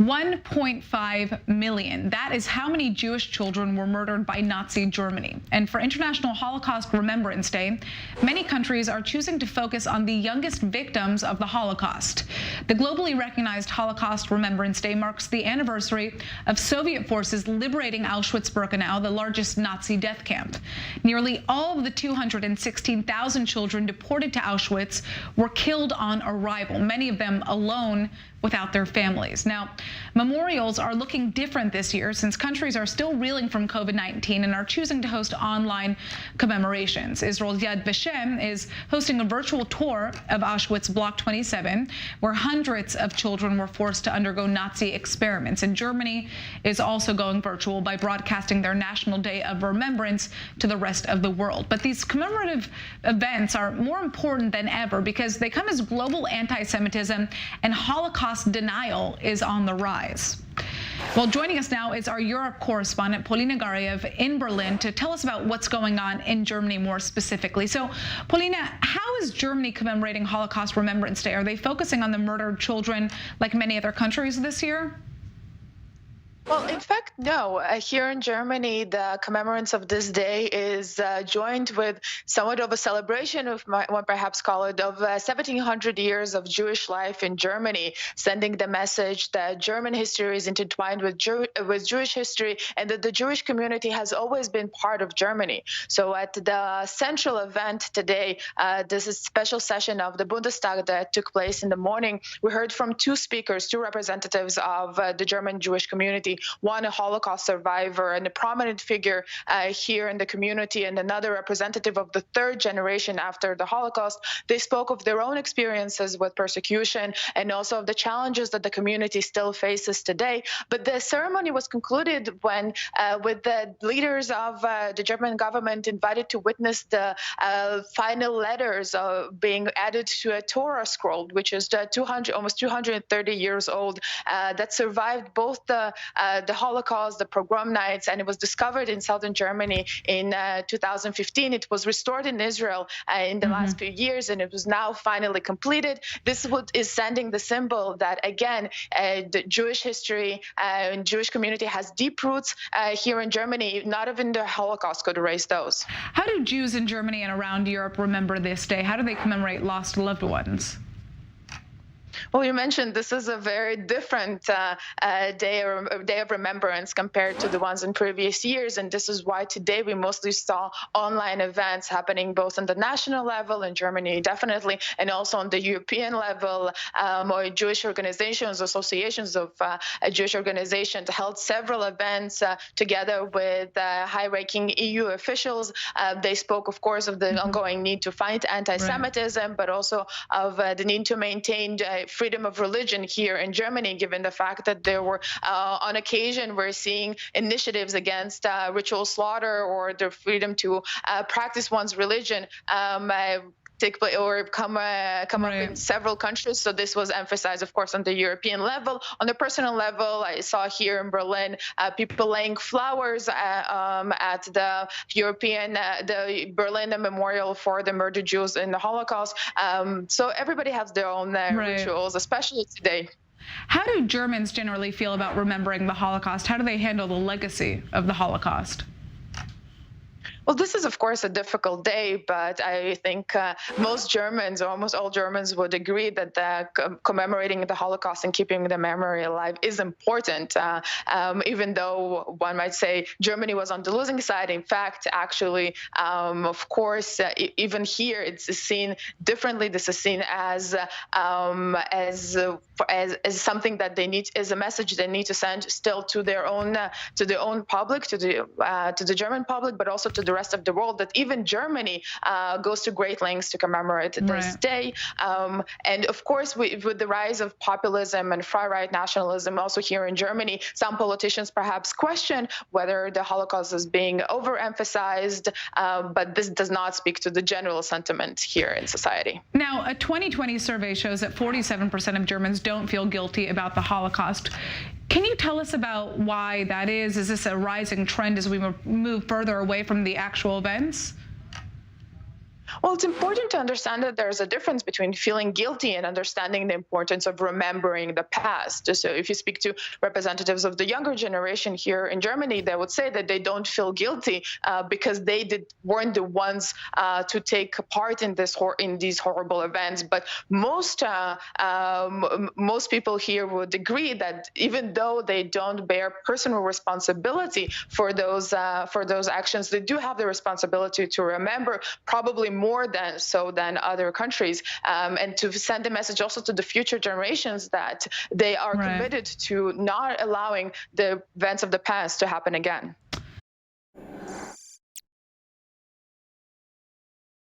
1.5 million. That is how many Jewish children were murdered by Nazi Germany. And for International Holocaust Remembrance Day, many countries are choosing to focus on the youngest victims of the Holocaust. The globally recognized Holocaust Remembrance Day marks the anniversary of Soviet forces liberating Auschwitz-Birkenau, the largest Nazi death camp. Nearly all of the 216,000 children deported to Auschwitz were killed on arrival, many of them alone without their families. Now, memorials are looking different this year since countries are still reeling from COVID-19 and are choosing to host online commemorations. Israel's Yad Vashem is hosting a virtual tour of Auschwitz Block 27, where hundreds of children were forced to undergo Nazi experiments. And Germany is also going virtual by broadcasting their National Day of Remembrance to the rest of the world. But these commemorative events are more important than ever because they come as global anti-Semitism and Holocaust denial is on the rise. Well, joining us now is our Europe correspondent, Polina Gariev, in Berlin to tell us about what's going on in Germany more specifically. So, Polina, how is Germany commemorating Holocaust Remembrance Day? Are they focusing on the murdered children like many other countries this year? Well, in fact, no. Here in Germany, the commemorance of this day is joined with somewhat of a celebration of, one perhaps call it, of 1,700 years of Jewish life in Germany, sending the message that German history is intertwined with Jewish history and that the Jewish community has always been part of Germany. So at the central event today, this is a special session of the Bundestag that took place in the morning. We heard from two speakers, two representatives of the German Jewish community, one a Holocaust survivor and a prominent figure here in the community, and another representative of the third generation after the Holocaust. They spoke of their own experiences with persecution and also of the challenges that the community still faces today. But the ceremony was concluded when with the leaders of the German government invited to witness the final letters being added to a Torah scroll, which is almost 230 years old, that survived both the Holocaust, the pogrom nights, and it was discovered in southern Germany in 2015. It was restored in Israel in the last few years, and it was now finally completed. This is sending the symbol that, again, the Jewish history and Jewish community has deep roots here in Germany. Not even the Holocaust could erase those. How do Jews in Germany and around Europe remember this day? How do they commemorate lost loved ones? Well, you mentioned this is a very different day of remembrance compared to the ones in previous years, and this is why today we mostly saw online events happening both on the national level in Germany, definitely, and also on the European level. Jewish organizations, associations of Jewish organizations held several events together with high-ranking EU officials. They spoke, of course, of the ongoing need to fight anti-Semitism, but also of the need to maintain freedom of religion here in Germany, given the fact that there were, on occasion, we're seeing initiatives against ritual slaughter or the freedom to practice one's religion take place or come up in several countries. So this was emphasized, of course, on the European level. On the personal level, I saw here in Berlin people laying flowers at the the Berlin Memorial for the murdered Jews in the Holocaust. So everybody has their own rituals, especially today. How do Germans generally feel about remembering the Holocaust? How do they handle the legacy of the Holocaust? Well, this is, of course, a difficult day, but I think most Germans, or almost all Germans, would agree that commemorating the Holocaust and keeping the memory alive is important, even though one might say Germany was on the losing side. In fact, actually, of course, even here, it's seen differently. This is seen as something that they need, as a message they need to send still to their own public, to the German public, but also to the rest of the world, that even Germany goes to great lengths to commemorate this day. And of course, with the rise of populism and far-right nationalism also here in Germany, some politicians perhaps question whether the Holocaust is being overemphasized, but this does not speak to the general sentiment here in society. Now, a 2020 survey shows that 47% of Germans don't feel guilty about the Holocaust. Can you tell us about why that is? Is this a rising trend as we move further away from the actual events? Well, it's important to understand that there's a difference between feeling guilty and understanding the importance of remembering the past. So, if you speak to representatives of the younger generation here in Germany, they would say that they don't feel guilty because weren't the ones to take part in these horrible events. But most people here would agree that even though they don't bear personal responsibility for those actions, they do have the responsibility to remember, probably more than other countries, and to send a message also to the future generations that they are Right. committed to not allowing the events of the past to happen again.